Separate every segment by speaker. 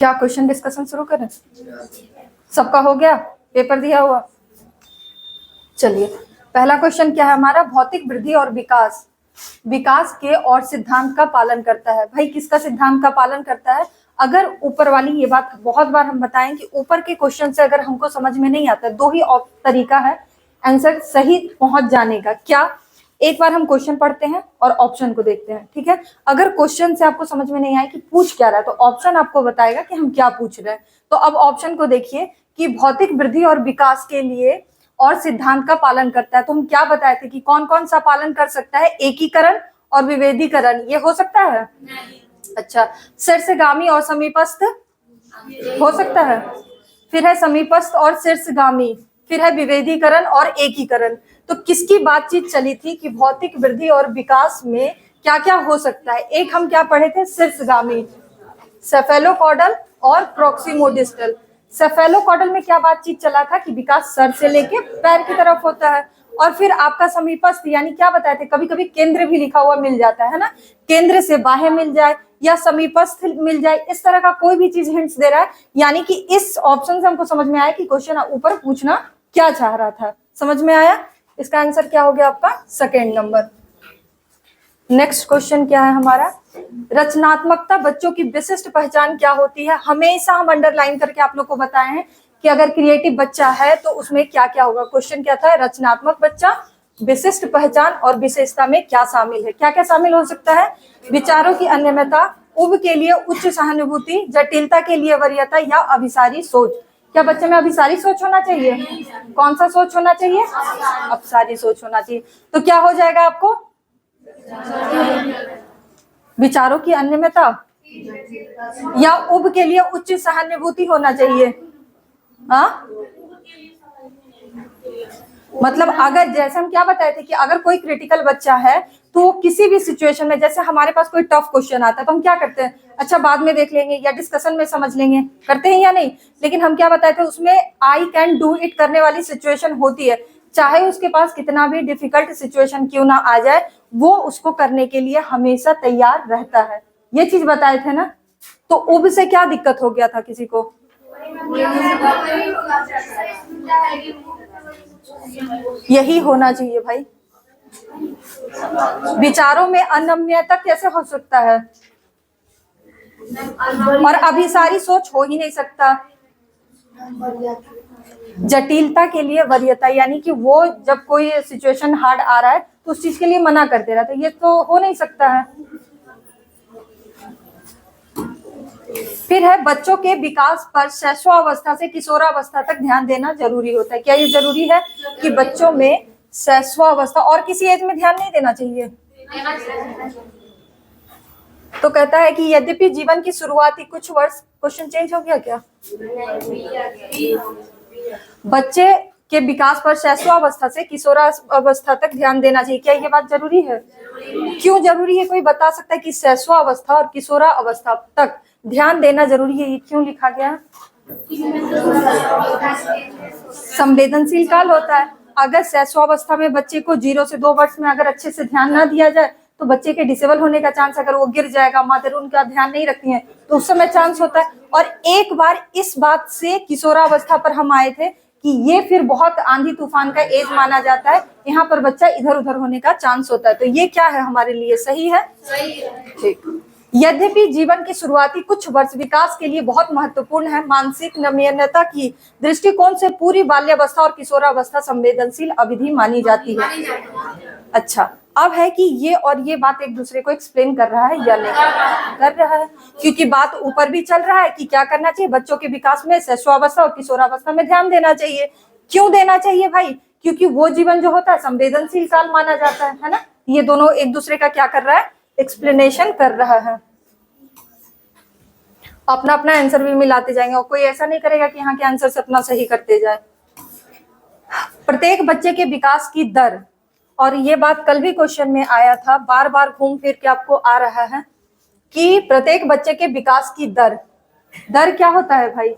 Speaker 1: क्या question discussion शुरू करें? सबका हो गया? पेपर दिया हुआ? चलिए, पहला क्वेश्चन क्या है हमारा? भौतिक वृद्धि और विकास विकास के और सिद्धांत का पालन करता है। भाई किसका सिद्धांत का पालन करता है? अगर ऊपर वाली, ये बात बहुत बार हम बताएं कि ऊपर के क्वेश्चन से अगर हमको समझ में नहीं आता, दो ही तरीका है आंसर सही पहुंच जाने का। क्या? एक बार हम क्वेश्चन पढ़ते हैं और ऑप्शन को देखते हैं, ठीक है? अगर क्वेश्चन से आपको समझ में नहीं आए कि पूछ क्या रहा है, तो ऑप्शन आपको बताएगा कि हम क्या पूछ रहे हैं। तो अब ऑप्शन को देखिए कि भौतिक वृद्धि और विकास के लिए और सिद्धांत का पालन करता है। तो हम क्या बताए थे कि कौन कौन सा पालन कर सकता है? एकीकरण और विभेदीकरण, ये हो सकता है? नहीं। अच्छा, शीर्षगामी और समीपस्थ हो सकता है? फिर है समीपस्थ और शीर्षगामी, फिर है विभेदीकरण और एकीकरण। तो किसकी बातचीत चली थी कि भौतिक वृद्धि और विकास में क्या क्या हो सकता है? एक हम क्या पढ़े थे? शीर्षगामी, सेफेलोकॉडल और प्रोक्सिमोडिस्टल। सेफेलोकॉडल में क्या बातचीत चला था कि विकास सर से लेके पैर की तरफ होता है। और फिर आपका समीपस्थ यानी क्या बताए थे? कभी कभी केंद्र भी लिखा हुआ मिल जाता है ना, केंद्र से बाह्य मिल जाए या समीपस्थ मिल जाए, इस तरह का कोई भी चीज हिंट्स दे रहा है। यानी कि इस ऑप्शन से हमको समझ में आया कि क्वेश्चन ऊपर पूछना क्या चाह रहा था। समझ में आया? इसका आंसर क्या हो गया आपका? Second number. नेक्स्ट क्वेश्चन क्या है हमारा? रचनात्मकता बच्चों की विशिष्ट पहचान क्या होती है? हमेशा हम अंडरलाइन करके आप लोग को बताए हैं कि अगर क्रिएटिव बच्चा है तो उसमें क्या क्या होगा। क्वेश्चन क्या था? रचनात्मक बच्चा, विशिष्ट पहचान और विशेषता में क्या शामिल है? क्या क्या शामिल हो सकता है? विचारों की अनन्यता, उब के लिए उच्च सहानुभूति, जटिलता के लिए वरीयता या अभिसारी सोच। क्या बच्चे में अभिसारी सोच होना चाहिए? कौन सा सोच होना चाहिए? अभिसारी सोच होना चाहिए। तो क्या हो जाएगा आपको? विचारों की अनन्यता या उब के लिए उच्च सहानुभूति होना चाहिए। हाँ, मतलब अगर जैसे हम क्या बताए थे कि अगर कोई क्रिटिकल बच्चा है तो वो किसी भी सिचुएशन में, जैसे हमारे पास कोई टफ क्वेश्चन आता है तो हम क्या करते हैं? अच्छा बाद में देख लेंगे या डिस्कशन में समझ लेंगे, करते हैं या नहीं? लेकिन हम क्या बताए थे, उसमें आई कैन डू इट करने वाली सिचुएशन होती है। चाहे उसके पास कितना भी डिफिकल्ट सिचुएशन क्यों ना आ जाए, वो उसको करने के लिए हमेशा तैयार रहता है। ये चीज बताए थे ना। तो उब से क्या दिक्कत हो गया था किसी को? यही होना चाहिए भाई। विचारों में अनम्यता कैसे हो सकता है? और अभिसारी सोच हो ही नहीं सकता। जटिलता के लिए वरीयता, यानी कि वो जब कोई सिचुएशन हार्ड आ रहा है तो उस चीज के लिए मना कर दे रहा था, ये तो हो नहीं सकता है। फिर है बच्चों के विकास पर शैशवावस्था से किशोरावस्था तक ध्यान देना जरूरी होता है। क्या ये जरूरी है कि बच्चों में शैशवावस्था और किसी एज में ध्यान नहीं देना चाहिए? तो कहता है कि यद्यपि जीवन की शुरुआती कुछ वर्ष, क्वेश्चन चेंज हो गया क्या? बच्चे के विकास पर शैशवावस्था से किशोरावस्था तक ध्यान देना चाहिए। क्या ये बात जरूरी है? क्यों जरूरी है? कोई बता सकता है कि शैशवावस्था और किशोरावस्था तक ध्यान देना जरूरी है? ये क्यों लिखा गया? संवेदनशील काल होता है। अगर शैशवावस्था में बच्चे को 0 से 2 वर्ष में अगर अच्छे से ध्यान ना दिया जाए तो बच्चे के डिसेबल होने का चांस, अगर वो गिर जाएगा, मदर उनका ध्यान नहीं रखती है तो उस समय चांस होता है। और एक बार इस बात से किशोरावस्था पर हम आए थे कि ये फिर बहुत आंधी तूफान का एज माना जाता है, यहाँ पर बच्चा इधर उधर होने का चांस होता है। तो ये क्या है हमारे लिए? सही है? ठीक। यद्यपि जीवन के शुरुआती कुछ वर्ष विकास के लिए बहुत महत्वपूर्ण है, मानसिक नम्यता की दृष्टिकोण से पूरी बाल्यावस्था और किशोरावस्था संवेदनशील अवधि मानी जाती है। अच्छा, अब है कि ये और ये बात एक दूसरे को एक्सप्लेन कर रहा है या नहीं कर रहा है? क्योंकि बात ऊपर भी चल रहा है कि क्या करना चाहिए, बच्चों के विकास में शैशवावस्था और किशोरावस्था में ध्यान देना चाहिए। क्यों देना चाहिए भाई? क्योंकि वो जीवन जो होता है संवेदनशील काल माना जाता है ना। ये दोनों एक दूसरे का क्या कर रहा है? एक्सप्लेनेशन कर रहा है। अपना अपना आंसर भी मिलाते जाएंगे और कोई ऐसा नहीं करेगा कि यहाँ के आंसर से अपना सही करते जाए। प्रत्येक बच्चे के विकास की दर, और ये बात कल भी क्वेश्चन में आया था, बार बार घूम फिर के आपको आ रहा है कि प्रत्येक बच्चे के विकास की दर, दर क्या होता है भाई?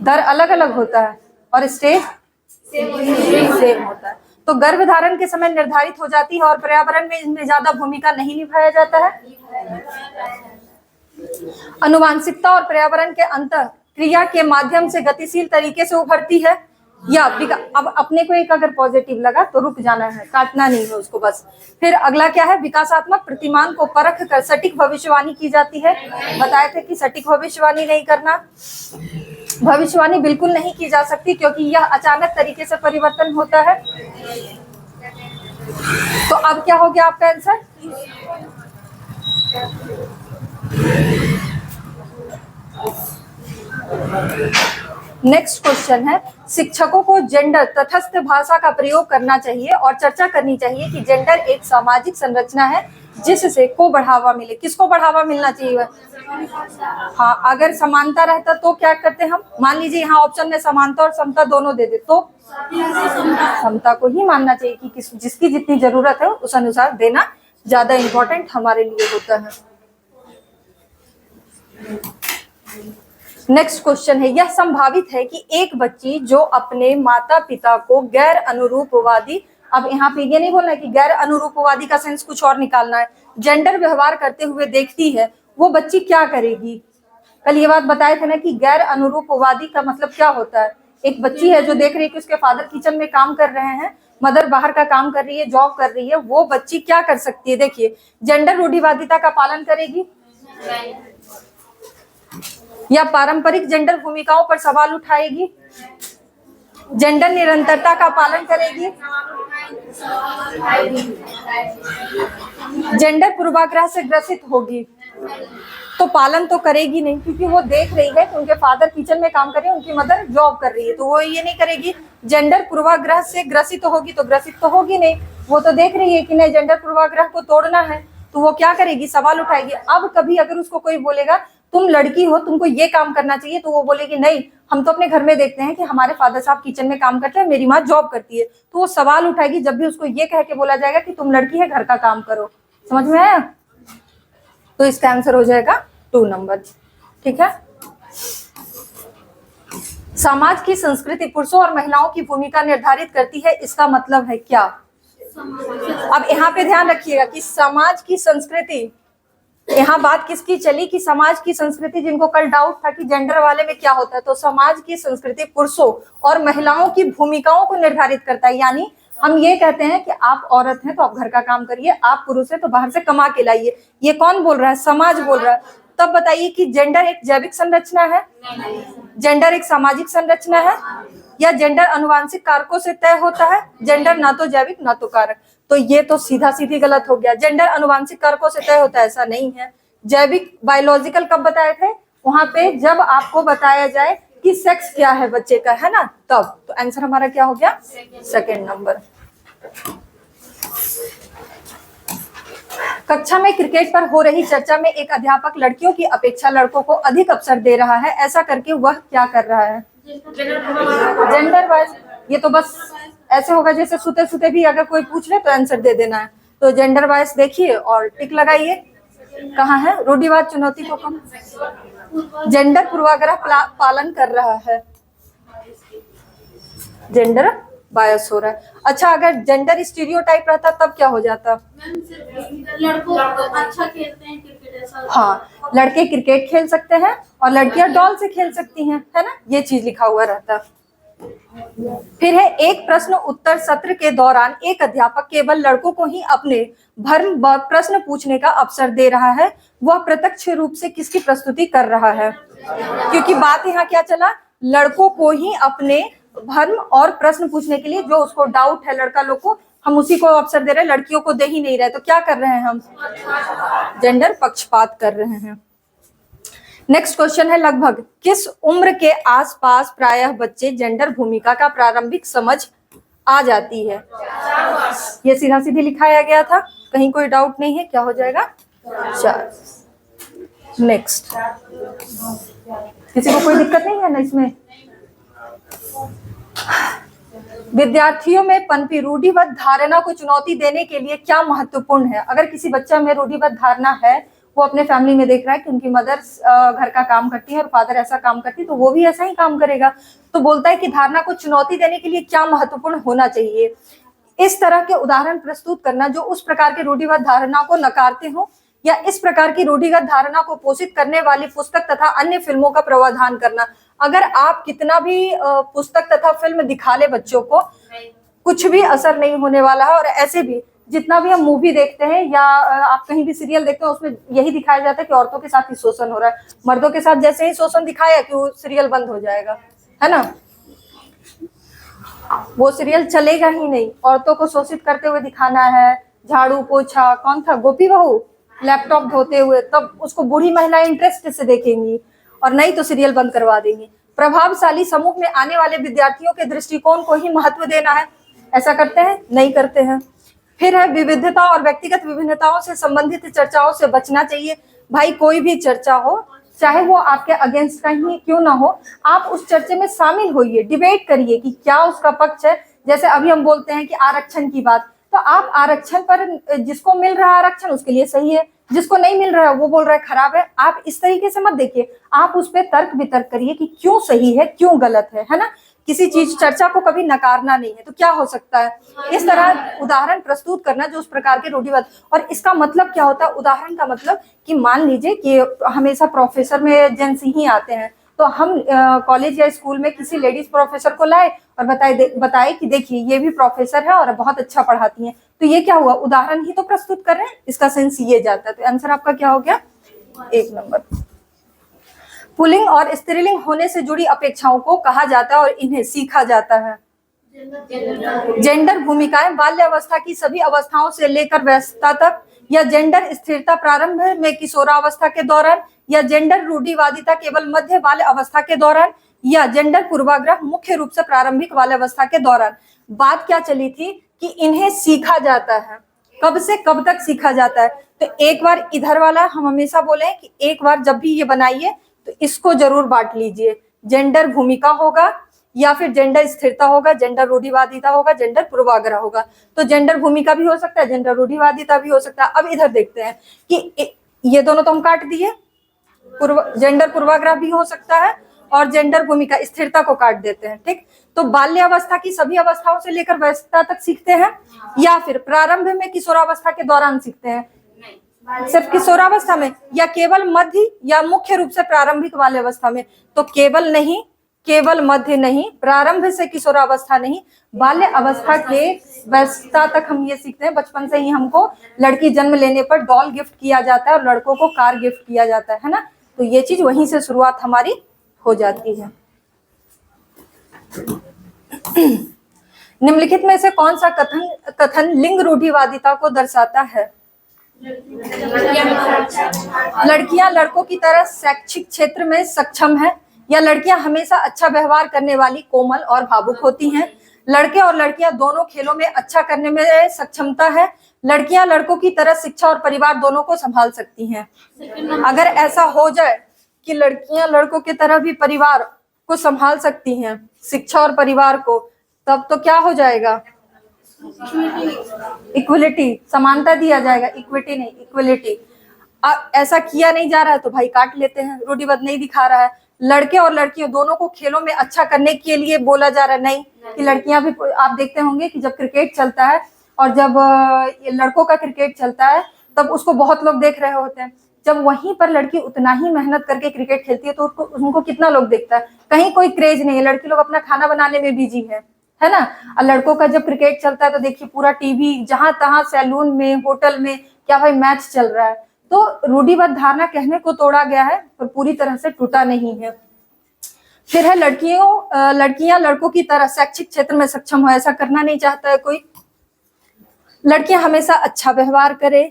Speaker 1: दर अलग अलग होता है और स्टेज सेम होता है। तो गर्भधारण के समय निर्धारित हो जाती है और पर्यावरण में इसमें ज्यादा भूमिका नहीं निभाया जाता है। अनुवांशिकता और पर्यावरण के अंतर क्रिया के माध्यम से गतिशील तरीके से उभरती है, या अब अपने को एक अगर पॉजिटिव लगा तो रुक जाना है, काटना नहीं है उसको बस। फिर अगला क्या है, विकासात्मक प्रतिमान को परख कर सटीक भविष्यवाणी की जाती है। बताए थे कि सटीक भविष्यवाणी नहीं करना, भविष्यवाणी बिल्कुल नहीं की जा सकती क्योंकि यह अचानक तरीके से परिवर्तन होता है। तो अब क्या हो गया आपका आंसर? नेक्स्ट क्वेश्चन है, शिक्षकों को जेंडर तटस्थ भाषा का प्रयोग करना चाहिए और चर्चा करनी चाहिए कि जेंडर एक सामाजिक संरचना है जिससे को बढ़ावा मिले। किसको बढ़ावा मिलना चाहिए? हाँ, अगर समानता रहता तो क्या करते हम, मान लीजिए यहाँ ऑप्शन में समानता और समता दोनों दे दे तो समता को ही मानना चाहिए कि जिसकी जितनी जरूरत है उस अनुसार देना ज्यादा इम्पोर्टेंट हमारे लिए होता है। नेक्स्ट क्वेश्चन है, यह संभावित है कि एक बच्ची जो अपने माता पिता को गैर अनुरूपवादी, अब यहाँ पे ये नहीं बोलना है कि गैर अनुरूपवादी का सेंस कुछ और निकालना है, जेंडर व्यवहार करते हुए देखती है, वो बच्ची क्या करेगी? कल ये बात बताए थे ना कि गैर अनुरूपवादी का मतलब क्या होता है। एक बच्ची है जो देख रही है कि उसके फादर किचन में काम कर रहे हैं, मदर बाहर का काम कर रही है, जॉब कर रही है, वो बच्ची क्या कर सकती है? देखिए, जेंडर रूढ़िवादिता का पालन करेगी या पारंपरिक जेंडर भूमिकाओं पर सवाल उठाएगी, जेंडर निरंतरता का पालन करेगी, जेंडर पूर्वाग्रह से ग्रसित होगी। तो पालन तो करेगी नहीं क्योंकि वो देख रही है कि उनके फादर किचन में काम कर रहे हैं, उनकी मदर जॉब कर रही है, तो वो ये नहीं करेगी। जेंडर पूर्वाग्रह से ग्रसित होगी तो ग्रसित तो होगी नहीं, वो तो देख रही है कि नहीं जेंडर पूर्वाग्रह को तोड़ना है, तो वो क्या करेगी? सवाल उठाएगी। अब कभी अगर उसको कोई बोलेगा तुम लड़की हो, तुमको ये काम करना चाहिए, तो वो बोलेगी नहीं, हम तो अपने घर में देखते हैं कि हमारे फादर साहब किचन में काम करते हैं, मेरी माँ जॉब करती है, तो वो सवाल उठाएगी जब भी उसको ये कह के बोला जाएगा कि तुम लड़की है, घर का काम करो। समझ में आया? तो इसका आंसर हो जाएगा 2 नंबर। ठीक है। समाज की संस्कृति पुरुषों और महिलाओं की भूमिका निर्धारित करती है, इसका मतलब है क्या? अब यहाँ पे ध्यान रखिएगा कि समाज की संस्कृति, यहाँ बात किसकी चली कि समाज की संस्कृति, जिनको कल डाउट था कि जेंडर वाले में क्या होता है, तो समाज की संस्कृति पुरुषों और महिलाओं की भूमिकाओं को निर्धारित करता है। यानी हम ये कहते हैं कि आप औरत हैं तो आप घर का काम करिए, आप पुरुष हैं तो बाहर से कमा के लाइए। ये कौन बोल रहा है? समाज बोल रहा है। तब बताइए कि जेंडर एक जैविक संरचना है, जेंडर एक सामाजिक संरचना है, या जेंडर अनुवांशिक कारकों से तय होता है? जेंडर ना तो जैविक ना तो कारक, तो ये तो सीधा सीधी गलत हो गया। जेंडर अनुवांशिक कारकों से तय होता है, ऐसा नहीं है। जैविक बायोलॉजिकल कब बताए थे? वहां पे जब आपको बताया जाए कि सेक्स क्या है बच्चे का, है ना, तब। तो आंसर हमारा क्या हो गया? 2nd number. कक्षा में क्रिकेट पर हो रही चर्चा में एक अध्यापक लड़कियों की अपेक्षा लड़कों को अधिक अवसर दे रहा है, ऐसा करके वह क्या कर रहा है? Gender wise. ये तो बस ऐसे होगा जैसे सुते सुते भी अगर कोई पूछ ले तो आंसर दे देना है। तो जेंडर वाइज देखिए और टिक लगाइए। कहाँ है? रूढ़िवाद चुनौती को कम, जेंडर पूर्वाग्रह पालन कर रहा है, जेंडर बायस हो रहा है। अच्छा, अगर जेंडर स्टीरियोटाइप रहता तब क्या हो जाता?
Speaker 2: लड़कों अच्छा खेलते हैं क्रिकेट, ऐसा।
Speaker 1: हाँ, लड़के क्रिकेट खेल सकते हैं और लड़कियां डॉल से खेल सकती हैं, है ना, ये चीज लिखा हुआ रहता। फिर है, एक प्रश्न उत्तर सत्र के दौरान एक अध्यापक केवल लड़कों को ही अपने भर्म प्रश्न पूछने का अवसर दे रहा है, वह प्रत्यक्ष रूप से किसकी प्रस्तुति कर रहा है? क्योंकि बात यहाँ क्या चला, लड़कों को ही अपने भर्म और प्रश्न पूछने के लिए, जो उसको डाउट है लड़का लोग को, हम उसी को अवसर दे रहे हैं, लड़कियों को दे ही नहीं रहे। तो क्या कर रहे हैं हम? जेंडर पक्षपात कर रहे हैं। नेक्स्ट क्वेश्चन है, लगभग किस उम्र के आसपास प्रायः बच्चे जेंडर भूमिका का प्रारंभिक समझ आ जाती है? ये सीधा सीधी लिखाया गया था, कहीं कोई डाउट नहीं है। क्या हो जाएगा? 4। नेक्स्ट, किसी को कोई दिक्कत नहीं है ना इसमें? विद्यार्थियों में पनपी रूढ़िबद्ध धारणा को चुनौती देने के लिए क्या महत्वपूर्ण है? अगर किसी बच्चा में रूढ़िबद्ध धारणा है, वो अपने फैमिली में देख रहा है कि उनकी मदर घर का काम करती है और फादर ऐसा काम करती है, तो वो भी ऐसा ही काम करेगा। तो बोलता है कि धारणा को चुनौती देने के लिए क्या महत्वपूर्ण होना चाहिए? इस तरह के उदाहरण प्रस्तुत करना जो उस प्रकार के रूढ़िबद्ध धारणा को नकारते हो या इस प्रकार की रूढ़िगत धारणा को पोषित करने वाली पुस्तक तथा अन्य फिल्मों का प्रावधान करना। अगर आप कितना भी पुस्तक तथा फिल्म दिखा ले बच्चों को, कुछ भी असर नहीं होने वाला है। और ऐसे भी जितना भी हम मूवी देखते हैं या आप कहीं भी सीरियल देखते हैं, उसमें यही दिखाया जाता है कि औरतों के साथ ही शोषण हो रहा है। मर्दों के साथ जैसे ही शोषण दिखाया कि वो सीरियल बंद हो जाएगा, है ना, वो सीरियल चलेगा ही नहीं। औरतों को शोषित करते हुए दिखाना है, झाड़ू पोछा, कौन था गोपी बहू, लैपटॉप धोते हुए, तब उसको बूढ़ी महिलाएं इंटरेस्ट से देखेंगी, और नहीं तो सीरियल बंद करवा देंगी। प्रभावशाली समूह में आने वाले विद्यार्थियों के दृष्टिकोण को ही महत्व देना है। ऐसा करते हैं? नहीं करते हैं। फिर है विविधता और व्यक्तिगत विभिन्नताओं से संबंधित चर्चाओं से बचना चाहिए। भाई कोई भी चर्चा हो, चाहे वो आपके अगेंस्ट का ही क्यों ना हो, आप उस चर्चे में शामिल होइए, डिबेट करिए कि क्या उसका पक्ष है। जैसे अभी हम बोलते हैं कि आरक्षण की बात, तो आप आरक्षण पर, जिसको मिल रहा है आरक्षण उसके लिए सही है, जिसको नहीं मिल रहा है वो बोल रहा है खराब है। आप इस तरीके से मत देखिए, आप उस पर तर्क वितर्क करिए कि क्यों सही है क्यों गलत है ना। किसी चीज चर्चा को कभी नकारना नहीं है। तो क्या हो सकता है, इस तरह उदाहरण प्रस्तुत करना जो उस प्रकार के रूढ़िवाद। और इसका मतलब क्या होता है, उदाहरण का मतलब कि मान लीजिए कि हमेशा प्रोफेसर में जेंट्स ही आते हैं, तो हम कॉलेज या स्कूल में किसी लेडीज प्रोफेसर को लाए और बताए कि देखिए ये भी प्रोफेसर है और बहुत अच्छा पढ़ाती हैं, तो ये क्या हुआ, उदाहरण ही तो प्रस्तुत कर रहे हैं, इसका सेंस ये जाता है। तो आंसर आपका क्या हो गया, 1 नंबर। पुल्लिंग और स्त्रीलिंग होने से जुड़ी अपेक्षाओं को कहा जाता है और इन्हें सीखा जाता है। जेंडर भूमिकाएं बाल्यावस्था की सभी अवस्थाओं से लेकर वयस्कता तक, या जेंडर स्थिरता प्रारंभ में किशोरावस्था के दौरान, या जेंडर रूढ़िवादिता केवल मध्य बाल्य अवस्था के दौरान, या जेंडर पूर्वाग्रह मुख्य रूप से प्रारंभिक बाल्यावस्था के दौरान। बात क्या चली थी कि इन्हें सीखा जाता है। कब से कब तक सीखा जाता है, तो एक बार इधर वाला हम हमेशा बोले कि एक बार जब भी ये बनाइए तो इसको जरूर बांट लीजिए। जेंडर भूमिका होगा, या फिर जेंडर स्थिरता होगा, जेंडर रूढ़िवादिता होगा, जेंडर पूर्वाग्रह होगा। तो जेंडर भूमिका भी हो सकता है, जेंडर रूढ़िवादिता भी हो सकता है। अब इधर देखते हैं कि ये दोनों तो हम काट दिए, जेंडर पूर्वाग्रह भी हो सकता है और जेंडर भूमिका स्थिरता को काट देते हैं, ठीक। तो बाल्यावस्था की सभी अवस्थाओं से लेकर वयस्कता तक सीखते हैं, या फिर प्रारंभ में किशोरावस्था के दौरान सीखते हैं, सिर्फ किशोरावस्था में, या केवल मध्य या मुख्य रूप से प्रारंभिक बाल्यावस्था में। तो केवल नहीं, केवल मध्य नहीं, प्रारंभ से किशोरावस्था नहीं, बाल्य अवस्था के वयस्कता तक हम ये सीखते हैं। बचपन से ही हमको लड़की जन्म लेने पर डॉल गिफ्ट किया जाता है और लड़कों को कार गिफ्ट किया जाता है ना। तो ये चीज वहीं से शुरुआत हमारी हो जाती है। निम्नलिखित में से कौन सा कथन लिंग रूढ़िवादिता को दर्शाता है? लड़कियां लड़कों की तरह शैक्षिक क्षेत्र में सक्षम हैं, या लड़कियां हमेशा अच्छा व्यवहार करने वाली, कोमल और भावुक होती हैं। लड़के और लड़कियां दोनों खेलों में अच्छा करने में सक्षमता है। लड़कियां लड़कों की तरह शिक्षा और परिवार दोनों को संभाल सकती हैं। अगर ऐसा हो जाए कि लड़कियां लड़कों की तरह भी परिवार को संभाल सकती हैं, शिक्षा और परिवार को, तब तो क्या हो जाएगा, इक्वलिटी, समानता दिया जाएगा, इक्विटी नहीं इक्वलिटी। ऐसा किया नहीं जा रहा है तो भाई काट लेते हैं, रूढ़िवाद नहीं दिखा रहा है। लड़के और लड़कियों दोनों को खेलों में अच्छा करने के लिए बोला जा रहा है, नहीं कि लड़कियां भी, आप देखते होंगे कि जब क्रिकेट चलता है और जब लड़कों का क्रिकेट चलता है तब उसको बहुत लोग देख रहे होते हैं। जब वहीं पर लड़की उतना ही मेहनत करके क्रिकेट खेलती है तो उनको कितना लोग देखता है, कहीं कोई क्रेज नहीं है, लड़की लोग अपना खाना बनाने में बिजी है ना। और लड़कों का जब क्रिकेट चलता है तो देखिए पूरा टीवी, जहां तहां सैलून में, होटल में, क्या भाई मैच चल रहा है। तो रूढ़िवाद धारणा कहने को तोड़ा गया है पर पूरी तरह से टूटा नहीं है। फिर है लड़कियां लड़कों की तरह शैक्षिक क्षेत्र में सक्षम हो, ऐसा करना नहीं चाहता है कोई। लड़कियां हमेशा अच्छा व्यवहार करे,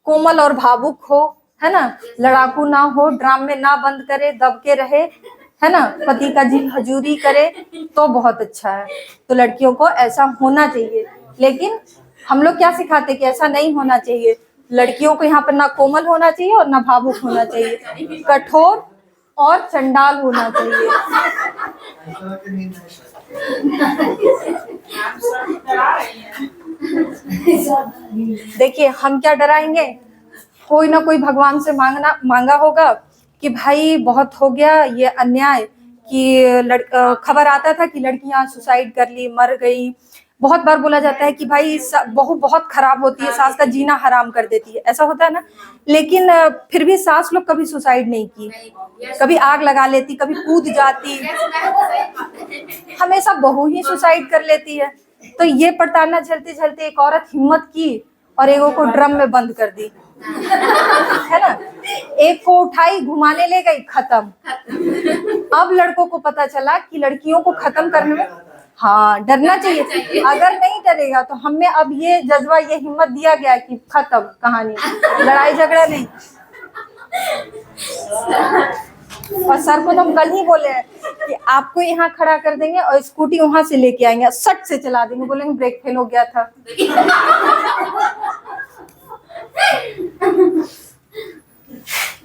Speaker 1: कोमल और भावुक हो, है ना, लड़ाकू ना हो, ड्रामे ना बंद करे, दब के रहे, है ना, पति का जी हजूरी करे तो बहुत अच्छा है। तो लड़कियों को ऐसा होना चाहिए, लेकिन हम लोग क्या सिखाते कि ऐसा नहीं होना चाहिए। लड़कियों को यहाँ पर ना कोमल होना चाहिए और ना भावुक होना चाहिए, कठोर और चंडाल होना चाहिए। देखिए हम क्या डराएंगे, कोई ना कोई भगवान से मांगा होगा कि भाई बहुत हो गया ये अन्याय, कि खबर आता था कि लड़कियां सुसाइड कर ली, मर गई, बहुत बार बोला जाता है कि भाई बहू बहुत खराब होती है, सास का जीना हराम कर देती है, ऐसा होता है ना। लेकिन फिर भी सास लोग कभी सुसाइड नहीं की, कभी आग लगा लेती, कभी कूद जाती, हमेशा बहू ही सुसाइड कर लेती है। तो ये प्रताड़ना झेलते झेलते एक औरत हिम्मत की और एगो को ड्रम में बंद कर दी, है ना। एक को उठाई, घुमाने ले गई, खत्म। अब लड़कों को पता चला कि लड़कियों को खत्म करने में हाँ डरना चाहिए। अगर नहीं डरेगा तो हमें अब ये जज्बा, ये हिम्मत दिया गया कि खत्म कहानी, लड़ाई झगड़ा नहीं। और सर को तो हम कल ही बोले हैं कि आपको यहाँ खड़ा कर देंगे और स्कूटी वहां से लेके आएंगे, सट से चला देंगे, बोलेंगे ब्रेक फेल हो गया था।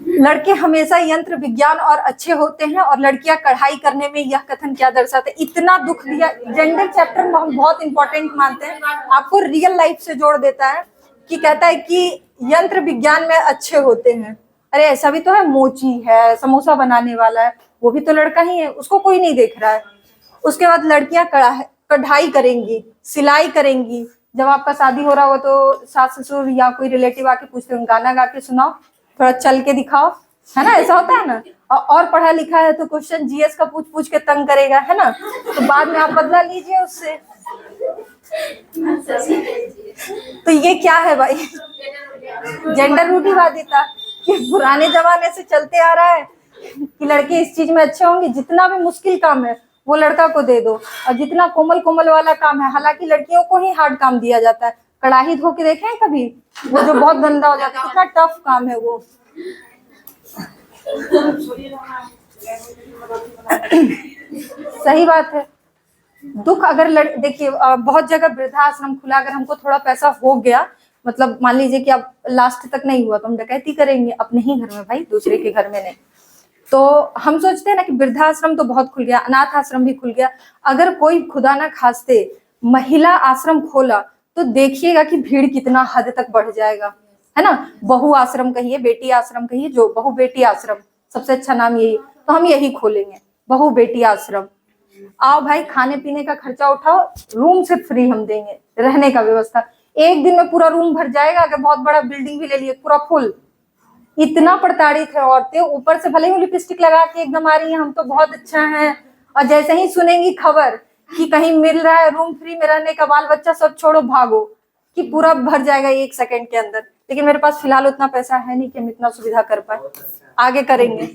Speaker 1: लड़के हमेशा यंत्र विज्ञान और अच्छे होते हैं और लड़कियां कढ़ाई करने में, यह कथन क्या दर्शाता है? इतना दुख दिया। जेंडर चैप्टर में हम बहुत इंपॉर्टेंट मानते हैं, आपको रियल लाइफ से जोड़ देता है कि कहता है कि यंत्र विज्ञान में अच्छे होते हैं। अरे ऐसा भी तो है, मोची है, समोसा बनाने वाला है, वो भी तो लड़का ही है, उसको कोई नहीं देख रहा है। उसके बाद लड़कियां कढ़ाई करेंगी, सिलाई करेंगी। जब आपका शादी हो रहा हो तो सास ससुर या कोई रिलेटिव आके पूछते हैं गाना गा के सुनाओ, थोड़ा चल के दिखाओ, है ना, ऐसा होता है ना। और पढ़ा लिखा है तो क्वेश्चन जीएस का पूछ पूछ के तंग करेगा, है ना, तो बाद में आप बदला लीजिए उससे। तो ये क्या है भाई? जेंडर रूढ़िवादिता कि पुराने जमाने से चलते आ रहा है कि लड़के इस चीज में अच्छे होंगे, जितना भी मुश्किल काम है वो लड़का को दे दो, और जितना कोमल कोमल वाला काम है, हालांकि लड़कियों को ही हार्ड काम दिया जाता है। कढ़ाई धो के देखें कभी, वो जो बहुत गंदा हो जाता है, कितना टफ काम है वो। सही बात है। दुख अगर देखिए बहुत जगह वृद्धाश्रम खुला, अगर हमको थोड़ा पैसा हो गया, मतलब मान लीजिए कि अब लास्ट तक नहीं हुआ तो हम डकैती करेंगे अपने ही घर में भाई, दूसरे के घर में नहीं। तो हम सोचते हैं ना कि वृद्धाश्रम तो बहुत खुल गया, अनाथ आश्रम भी खुल गया। अगर कोई खुदा ना खास्ते महिला आश्रम खोला तो देखिएगा कि भीड़ कितना हद तक बढ़ जाएगा, है ना। बहु आश्रम कहिए, बेटी आश्रम कहिए, जो बहु बेटी आश्रम, सबसे अच्छा नाम यही, तो हम यही खोलेंगे, बहु बेटी आश्रम। आओ भाई, खाने पीने का खर्चा उठाओ, रूम से फ्री हम देंगे, रहने का व्यवस्था, एक दिन में पूरा रूम भर जाएगा। अगर बहुत बड़ा बिल्डिंग भी ले लिए पूरा फुल। इतना प्रताड़ित है औरतें, ऊपर से भले ही लिपस्टिक लगा के एकदम आ रही है, हम तो बहुत अच्छा हैं, और जैसे ही सुनेंगी खबर कि कहीं मिल रहा है रूम फ्री में रहने का, बाल बच्चा सब छोड़ो भागो, कि पूरा भर जाएगा 1 सेकंड के अंदर। लेकिन मेरे पास फिलहाल उतना पैसा है नहीं कि हम इतना सुविधा कर पाए, आगे करेंगे।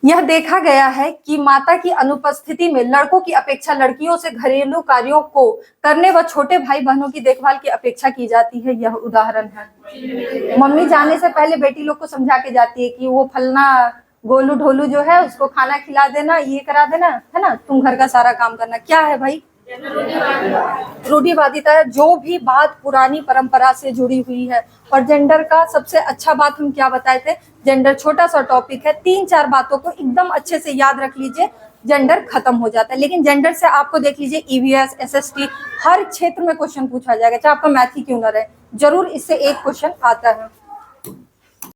Speaker 1: यह देखा गया है कि माता की अनुपस्थिति में लड़कों की अपेक्षा लड़कियों से घरेलू कार्यों को करने व छोटे भाई बहनों की देखभाल की अपेक्षा की जाती है। यह उदाहरण है, मम्मी जाने से पहले बेटी लोग को समझा के जाती है कि वो फलना गोलू ढोलू जो है उसको खाना खिला देना, ये करा देना, है ना, तुम घर का सारा काम करना। क्या है भाई? रूढ़िवादिता है, जो भी बात पुरानी परंपरा से जुड़ी हुई है। और जेंडर का सबसे अच्छा बात हम क्या बताए थे? जेंडर छोटा सा टॉपिक है, 3-4 बातों को एकदम अच्छे से याद रख लीजिए, जेंडर खत्म हो जाता है। लेकिन जेंडर से आपको देख लीजिए ईवीएस, एसएसटी, हर क्षेत्र में क्वेश्चन पूछा जाएगा, चाहे आपका मैथ ही क्यों ना रहे, जरूर इससे एक क्वेश्चन आता है।